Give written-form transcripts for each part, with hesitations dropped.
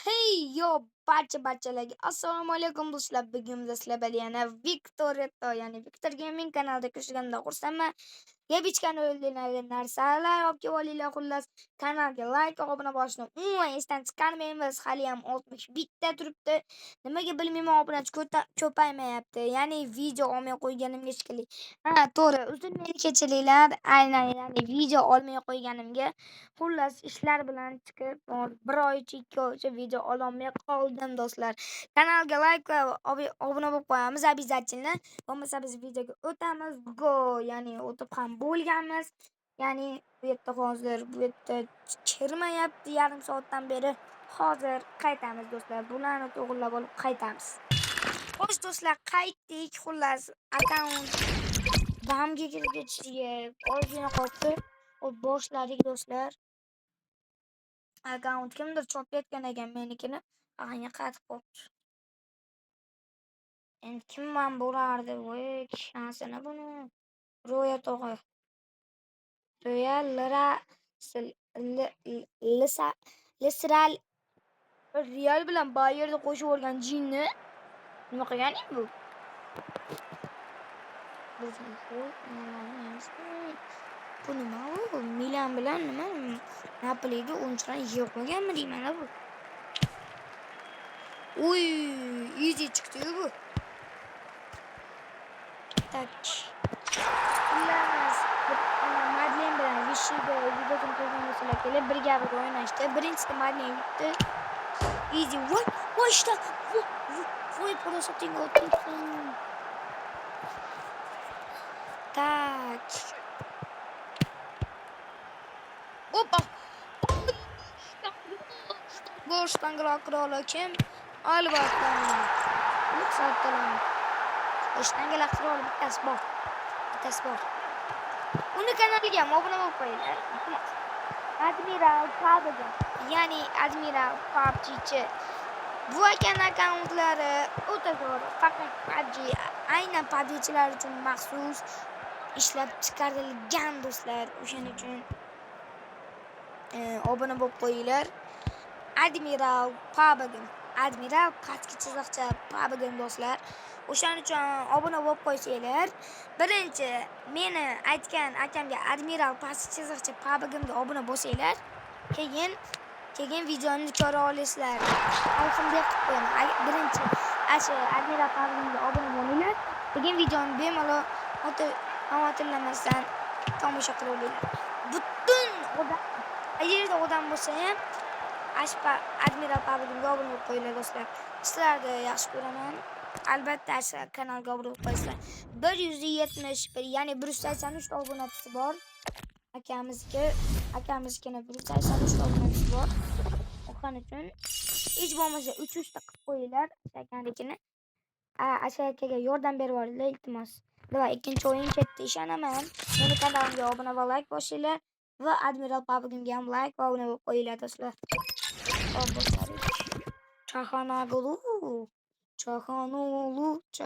Hey yo barchalarga assalomu alaykum do'stlar. Bugun biz sizlar bilan yana Victoretto ya'ni Victor Gaming kanalida ko'rishganimdan xursandman. Yeb ichgan o'yinlarga narsalar olib kelib olinglar xullas. Kanalga like va obuna bo'lishni umuman esdan chiqarmaymiz. Haliyam 61 ta turibdi. Nimaga bilmayman obunachi ko'paymayapti. Ya'ni video olmay qo'yganimga shekilli. Ha, to'g'ri. Uzun meni kechiringlar. Aynan ya'ni video olmay qo'yganimga. Xullas ishlar bilan chiqib, bir oycha, 2 oycha video ololmay qoldim do'stlar. Kanalga like va obuna bo'lib qo'yamiz обязательно. Bo'lmasa biz videoga o'tamiz. Go! Ya'ni o'tib ham bo'lganmiz. Ya'ni bu yerda hozir bu yerda kirmayapti yarim soatdan beri. Hozir qaytamiz do'stlar. Bularni to'g'rilab olib qaytamiz. Xo'sh do'stlar, qaytdik. Xullas, akkaunt bamga kirib ketishiga ozgina qolibdi. Boshladik do'stlar. Akkaunt kimdir chopayotgan ekan menikini. Anga qaytib qolibdi. Endi kimman bo'lardi? Voy, shansini buni. Ro'yat o'g'i. Ro'yal lira lisral real bilan Bayerni qo'shib olgan jinni. Nima qilganing bu? Bu nima bu? Milan bilan nima? Napoliga o'yinchilarni yig'ib qo'yganmi deyman bu? Uy, easy chiqdi bu. Tak. Xullas, Madlen bilan Vishiga videosini ko'rgan bo'lsalar kelib birga o'ynashdi. Birinchisi Madlen yutdi. Easy. Voy işte. Voy просто ты готовый. Так. Опа. Boshdan qiroli kim? Albatta. Yuksaltirim. Boshdan qiroli bittasi bor. Uni kanaliga obuna bo'lib qo'yinglar. Admiral PUBG. Ya'ni Admiral PUBG. Bu akkauntlari o'ta zo'r. Faqat PUBG aynan PUBG'chilar uchun maxsus ishlab chiqarilgan do'stlar. O'shaning uchun obuna bo'lib qo'yinglar. Admiral PUBG. Admiral pastki chiziqcha PUBG do'stlar. O'shaning uchun obuna bo'lib qo'ysanglar, birinchi meni aytgan akamga Admiral pastki chiziqcha PUBG'ga obuna bo'lsanglar, keyin videoni ko'ra olasizlar. Shunday qilib qo'yaman. Birinchi Admiral PUBG'ga obuna bo'linglar, keyin videoni bemalol xavotirlanmasdan tomosha qila olinglar. Butun odam, qayerda odam bo'lsa ham Admiral PUBG'ga obuna bo'lib qo'yinglar do'stlar. Sizlarni yaxshi ko'raman. Albatta kanalga obuna bo'lib qo'yinglar. 171, ya'ni 183 obunachisi bor. Akamizga 183 obunachisi bor. O'shaning uchun hech bo'lmasa 300 ta qilib qo'yinglar akanikini. Akaga yordam berib yuboringlar iltimos. Davay, ikkinchi o'yin ketdi, ishonaman. Meni kanalimga obuna va like bosinglar va Admiral PUBG'ga ham like va obuna bo'lib qo'yinglar do'stlar.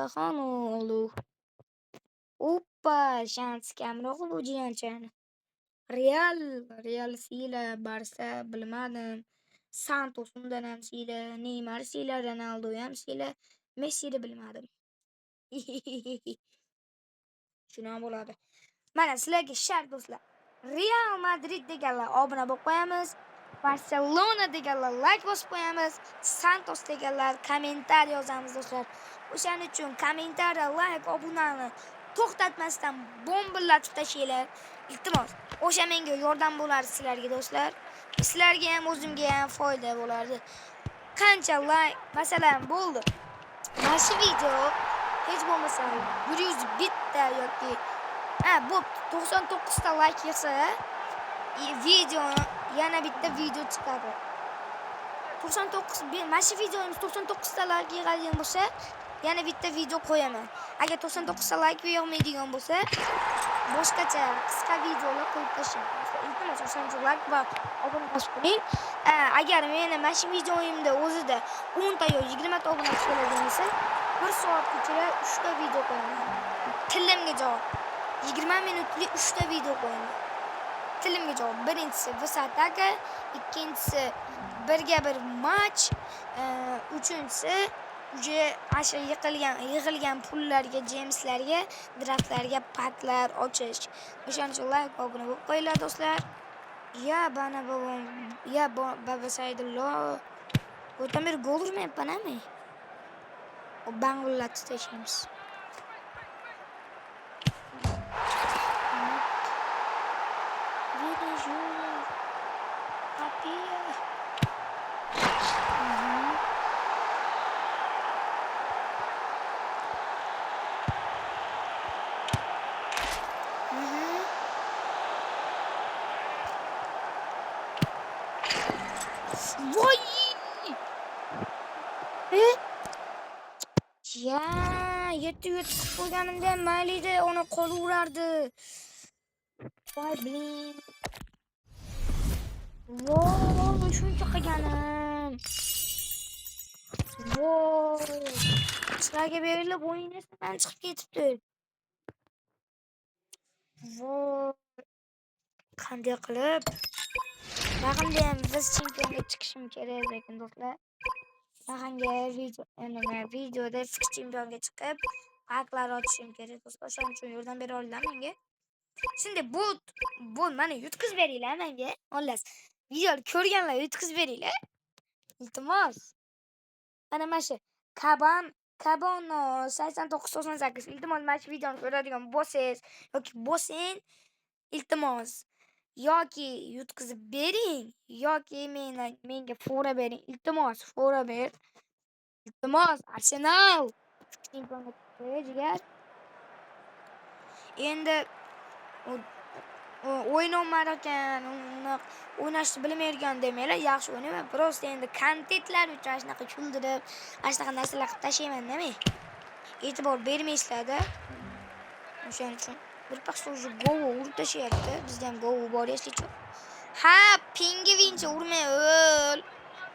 Chahanolu. Oppa, shans kamroq bu jiyanchani. Real sila, Barsa bilmadim. Santos undan ham sila, Neymar sila, Ronaldo ham sila, Messi'ni bilmadim. Shuna bo'ladi. Mana sizlarga shart do'stlar. Real Madrid deganlar obuna bo'lib qo'yamiz. Barcelona deganlar like bosib qo'yamiz. Santos deganlar kommentariy yozamiz do'stlar. O'shaning uchun kommentariy, like, obunani to'xtatmasdan bombalatib tashinglar. Iltimos, o'sha menga yordam bo'lar sizlarga do'stlar. Sizlarga ham o'zimga ham foyda bo'lardi. Qancha like, masalan, bo'ldi. Mana shu video hech bo'lmasa 101 ta yoki bu 99 ta like yig'sa, video yana bitta video chiqadi. 99 mana shu videomiz 99 ta like yig'adigan bo'lsa, yana bitta video qo'yaman. Agar 99 ta like yig'maydigan bo'lsa, boshqacha qisqa videolar qo'yib tashlayman. Iltimos, o'shancha like va obuna bosib qo'ying. Agar meni mana shu videoyimda o'zida 10 ta yoki 20 ta obunachi bo'ladigan bo'lsa, 1 soat ichida 3 ta video qo'yaman. Tilimga javob. 20 minutlik 3 ta video qo'yaman. tilimga javob. Birinchisi vusataka, ikkinchisi birga bir match, uchinchisi asha yig'ilgan pullarga, Jameslarga, draftlarga paklar ochish. O'shaning uchun like obuna bo'lib qo'yinglar do'stlar. Ya bana babam, ya baba Saidullo. O'tan bir gol urmayapman-mi? O bang'ullatib tashlaymiz. Voy! Ya, yutib qo'yganimda mayli-da, uni qo'li urardi. Voy, blin. Voy, shuncha qilganim. Voy. Sizlarga berilib o'yin esdan chiqib ketibdi. Voy. Qanday qilib? Yaqinda ham biz chempionga chiqishim kerak lekin do'stlar. Yaqinga videoda fix chempionga chiqib, haqlar ochishim kerak do'stlar. Shuning uchun yordam bera olinglar menga. Şimdi bu mana yutkizib beringlar menga. Xullas, videoni ko'rganlar yutkizib beringlar. Iltimos. Mana shu Kabono 8998 iltimos mana shu videoni ko'radigan bo'lsangiz yoki bo'lsang, iltimos yoki yutkizib bering yoki menga fora bering. Iltimos, fora ber. Iltimos, Arsenal. Jigar. Endi o'ynamar ekan, o'ynashni bilmaydigan demanglar, yaxshi o'ynayman. Prosta endi kontentlar uchun shunaqa kuldirib, shunaqa narsalar qilib tashlayman-da men. E'tibor bermaysizlar-da. O'shaning uchun bir paxta o'zi gol urib tashlayapti. Bizda ham gol bor eslichu. Ha, pingvincha urmay o'l.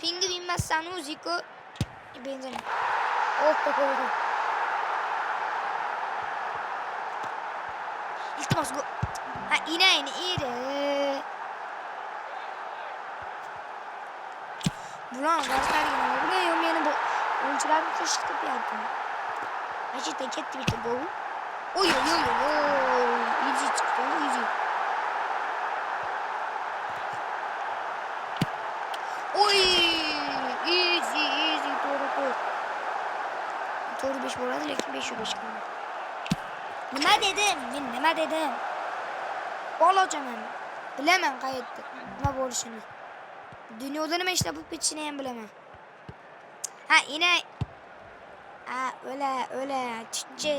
Pingvin emassan o'zi-ku. Benzin. Iltimos gol. Ha, inayni eri. Bulan gazetlarga bular meni bu o'yinchilarni qo'shiq tepyapti. Ajita ketdi bitta gol. Oy. Easy chiqdi, easy. Oy! Easy, to'g'ri. To'g'ri 5 bo'ladi, lekin 5 qildi. Nima dedim? Gol ochaman. Bilaman qayerda nima bo'lishini. Dunyoda nima ishlab ketishini ham bilaman. Ha, inay. Ha, o'la, chichi.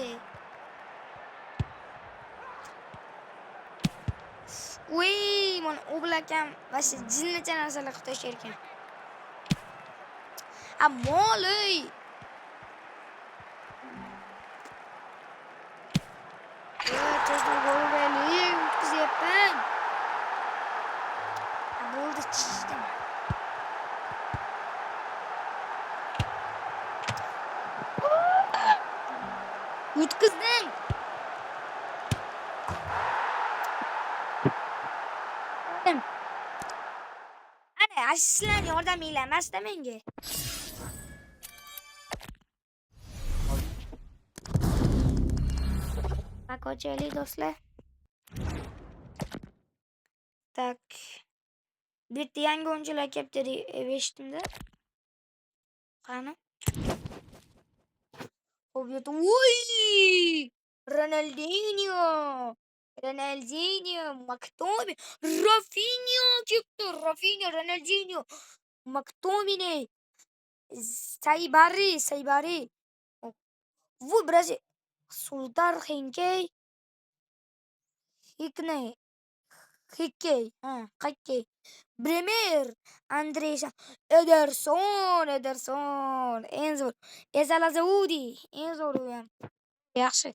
Uy, mana u bilakam vasi jinnicha narsalar qilib tashlar ekan. Ha, mo'liy. Tezda gol beling, qizyapman. Bo'ldi, chishdim. Yutkizdim. Ana, sizlar yordaminglar emas-da menga. Ko'chaylik do'stlar. Tak. Bitta yangi o'yinchilar kelibdi deb eshitdim-da. Qani? Xo'p, voy! Ronaldinho, McTominay, Rafinha chiqdi. Ronaldinho, McTominay, Saibari. Bu Brazil. Sultan Hinkey. Hickey. Bremer, Andresa, Ederson, Enzo, Ezalazoudi, Enzo ham. Yaxshi.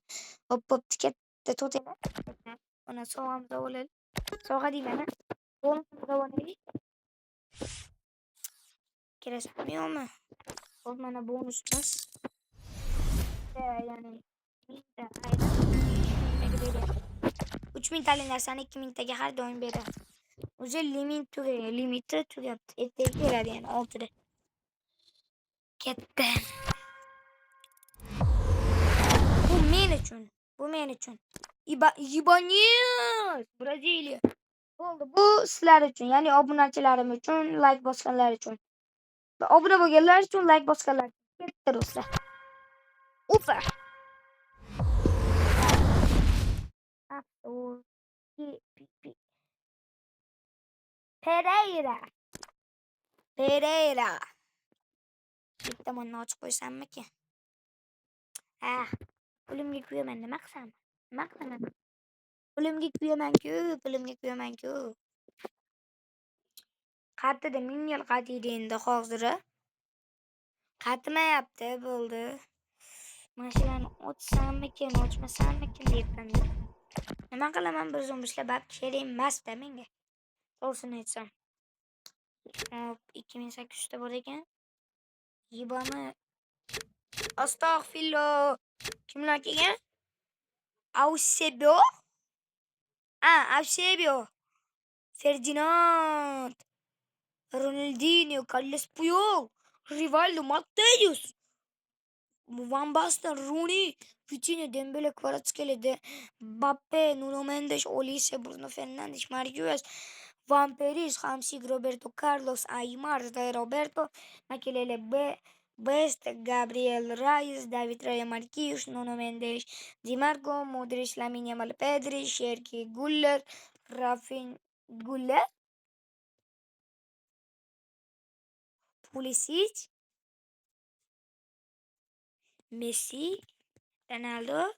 Hop, katta to'tela. Mana sog'amda o'lal. Sog'a deyman-a. Bonusni davolay. Kerakmi? Hop, mana bonusimiz. Ya'ni mingta ayda 3000 tali narsani 2000 taga har doim beradi. O'zi limiti tugayapti. Ertaga keladi yani 6da. Ketdi. Bu men uchun. Ibanez, Braziliya. Bo'ldi. Bu sizlar uchun, ya'ni obunachilarim uchun, like bosganlar uchun. Va obuna bo'lganlar uchun, like bosganlar uchun. Ketdi do'stlar. Ufa. Afsus. Pereira. Bitta monni ochib qo'ysammikin? Ha, pulimga kuyaman, nima qilsam? Nima qilaman? Pulimga kuyaman-ku. Qatida 1000 yil qatiydi endi hozir. Qatimayapti, bo'ldi. Mashinani ochsammikin, ochmasammikin deyapman. Nima qilaman, bir zum ishlab kerak emas-da menga. To'g'risini aytsam. Hop, 2800 ta bor ekan. Yibani. Astagfirullah. Kimlar kelgan? Eusebio. Eusebio. Ferdinand. Ronaldinho, Carlos Puyol, Rivaldo, Mateus, Van Basten, Rooney, Vitinha, Dembele, Kvaratskhelia, Mbappe, Nuno Mendes, Olise, Bruno Fernandes, Marius, Van Persie, Hamsik, Roberto Carlos, Aymar, Roberto, Makelele, Best, Gabriel Reis, David Raya, Marquinhos, Nuno Mendes, Di Marco, Modric, Lamine Yamal, Pedri, Cherki, Güller, Rafinha, Güller, Pulisic, Messi, Ronaldo,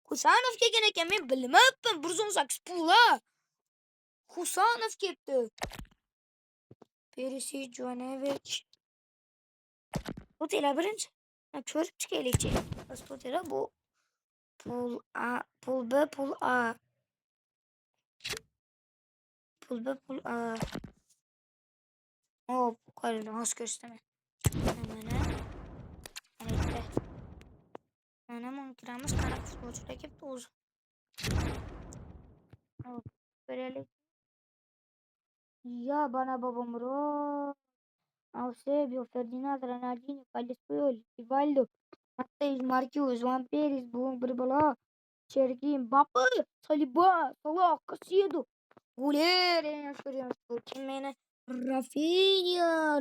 Kusanov kelgan ekan, men bilmabman. 118 pula. Kusanov ketdi. Perisic, Jovanovic. O'tela birinchi. Ko'rib chiqaylikchi. O'tela bu pul A, pul B, pul A. Pul B, pul A. Hop, qo'ydim, hozir ko'rsataman. Mana kiramiz, qanaqa futbolchilar kelibdi o'zi. Hop, ko'raylik. Ya bana babam ro. Eusebio, Ferdinand, Ronaldinho, Carlos Puyol, Rivaldo, Mateus, Marquinhos, Van Persie, bir bola, Cherki, Mbappe, Saliba, Salah, Casillas, Güler, kim meni? Rafinha,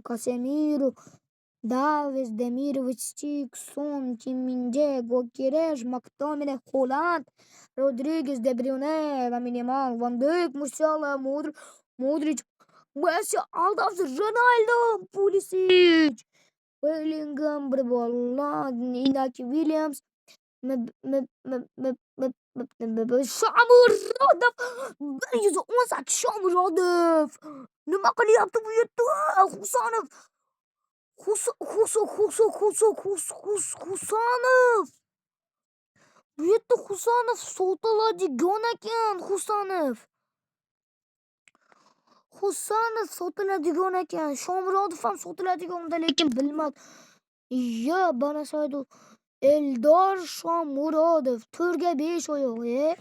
Casemiro, Davies, Demirovic, Son, Kim Min-jae, Gyökeres, McTominay, Haaland, Rodriguez, De Bruyne, Lamine Yamal, Van Dijk, Musiala, Modric, Messi, Aldarsız, Ronaldo, Pulisic, Bellingham, Barbola, Inaki Williams, Shomurodov, 118 Shomurodov. Nima qilyapti bu yerda? Husanov. Husanov. Bu yerda Husanov sotiladigan ekan, Husanov sotiladigan ekan. Shomurodov ham sotiladigan, lekin bilmadim. Ya bana saydo Eldor Shomurodov 4 ga 5 oyoq.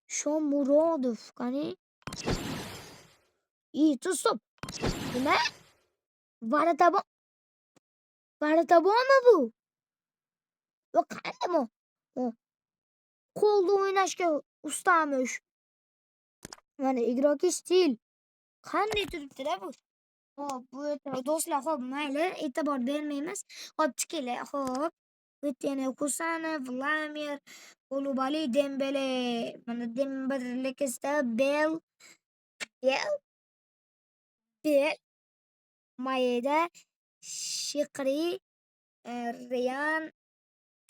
Shomurodov qani? Stop. Nima? Varatabonmi bu? Yo'q, qanday bu? Qo'lda o'ynashga ustamish. Mana igroki stil. Qanday turibdi-da bu? Hop, bu do'stlar, hop, mayli, e'tibor bermaymiz. Hop, chiqinglar. Hop. Bu yerda yana Kusanov, Vladimir, Koulibaly, Dembele. Mana Dembele Bel, Maeda, Shikri, Ryan,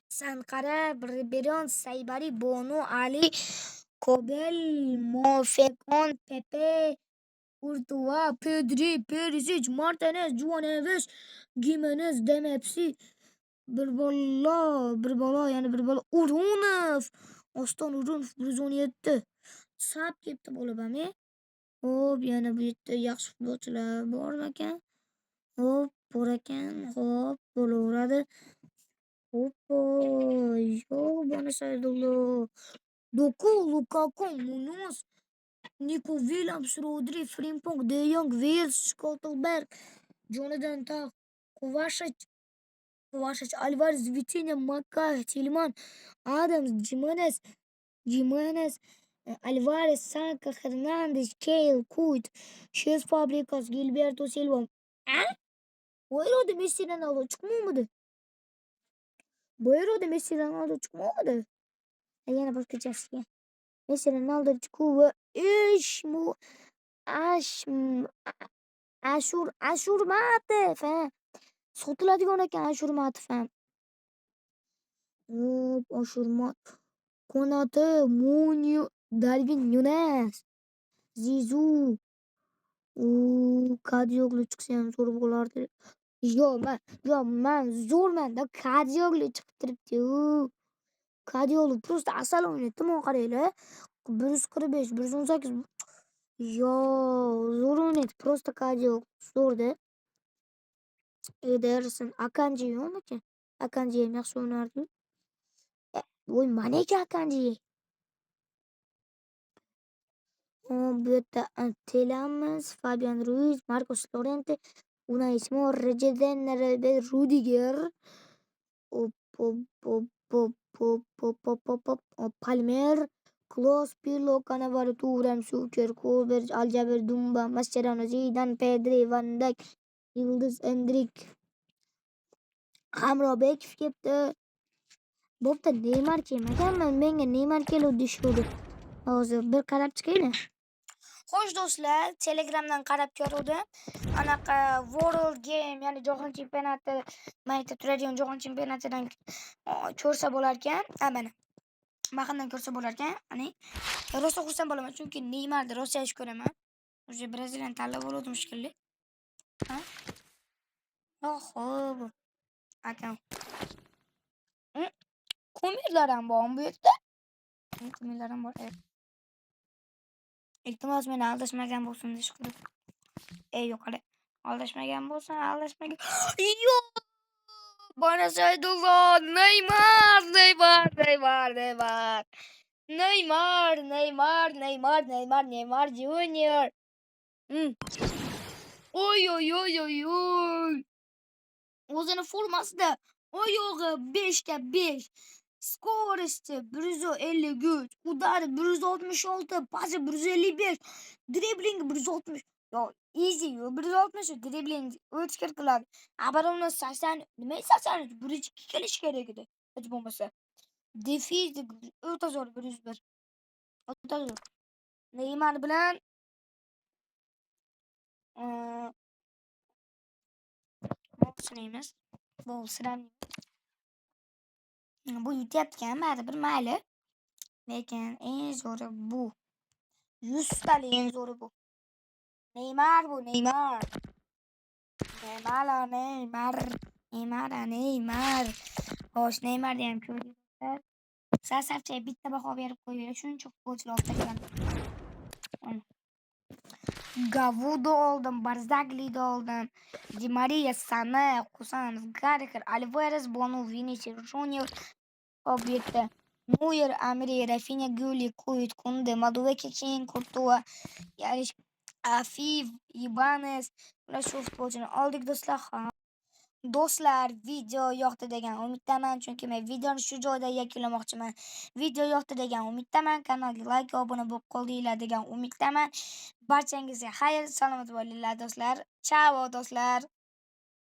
Sankara, Riberon, Saibari, Bono, Ali, Kobel, Mofekon, Pepe, Courtois, Pedri, Perisic, Martinez, Juaneves, Gimenez, Dempsey, bir bola, yana bir bola. Urunov, Oston Urunov 117. Sab kelibdi bo'lib-mi? Hop, yana bu yerda yaxshi futbolchilar bor ekan. Hop, bor ekan. Hop, bo'laveradi. Oppa. Yo, bana Saidullo. Doku, Lukaku, Munoz, Nico Williams, Rodri, Frimpong, De Jong, Weers, Scottelberg, Jonathan Tah, Kovacic, Alvarez, Vitinha, Maka, Tillman, Adams, Jimenez, Alvarez, Saka, Hernandez, Kale, Kuyt, Şez Fabregas, Gilberto Silva. Bu Euro da Messi Ronaldo çıkmamadı. Bu Euro da Messi Ronaldo çıkmamadı. Yana başka şey. Messi Ronaldo çıkıyor ve aş ashurmatov sotiladigan ekan ashurmatov ham. Ashurmat Konate, Munyo, Darwin Nunes, Zizou. Kadioglu chiqsa ham zo'r bo'lardi. Men zo'rman-da, Kadioglu chiqib turibdi-yu. Kadioglu просто asal o'ynaydi, mana qaranglar. 145, 118. Yo, zo'r o'ynaydi, просто Kadioglu zo'rda. Ederson, Akanji yo'qmikan? Akanji ham yaxshi o'ynardi. Voy, mana ekan Akanji. Bu yerda Telemans, Fabian Ruiz, Marcos Llorente, Unai Simon, Regeneron, Rudiger, Palmer, Klose, Pirlo, Cannavaro, Thuram, Suker, Kolberg, Aljaber, Dumba, Mascherano, Zidane, Pedri, Van Dijk, Yıldız, Endrick, Amrabeyev kelibdi. Bo'pti, Neymar kelmaganmi? Menga Neymar keluvdi deyishuvdi. Hozir bir qarab chiqaylik. Xo'sh do'stlar, Telegramdan qarab ko'ruvdim. Anaqa World Game, ya'ni jahon chempionati, mayda turadigan jahon chempionatidan ko'rsa bo'larkan. Mana. Mahundan ko'rsa bo'larkan. Ani rosa xursand bo'laman, chunki Neymarni rosa yaxshi ko'raman. O'sha Braziliyani tanlab oldim shekilli. Ha? Xo'p. Akam. Kumirlar ham bormi bu yerda? Kumirlar ham bor. Iltimos meni aldashmagan bo'lsin deyish qilib. Yo'q hali. Aldashmagan bo'lsin, aldashmagan. Yo'q! Bana Saidullo, Neymar Junior. Oy. O'zini formasida oyog'i 5 ga 5. Skorosti 153, udari 166, pasi 155, dribling 160. Yo, easy yo, 160 dribling o'tkir qiladi. Abarovni 80, nima 80? 102 kelish kerak edi. Hech bo'lmasa. Defiz o'ta zo'r 101. O'ta zo'r. Neymar bilan bokslaymiz. Bu yutyapgan baribir mayli. Lekin eng zo'ri bu. 100 talik eng zo'ri bu. Neymar bu, Neymar. Xo'sh, Neymarni ham ko'rdinglar. Sasarcha bitta baho berib qo'yinglar. Shuncha futbolchilar olib tashlandi. Gavudo oldim, Barzagli'ni oldim. Di Maria, Sané, Kusanov, Gallagher, Alvarez, Bono, Vinicius Junior, Obyekte, Neuer, Amri, Rafinha, Gulli, Kuyt, Kunde, Madueke, King, Courtois, Yarish, Afif, Ibanez. Ular shu futbolchini oldik do'stlar. Do'stlar, video yoqdi degan umiddaman, chunki men videoni shu joyda yakunlamoqchiman. Video yoqdi degan umiddaman, kanalga like va obuna bo'lib qoldinglar degan umiddaman. Barchangizga xayr, salomat bo'linglar do'stlar. Chao do'stlar.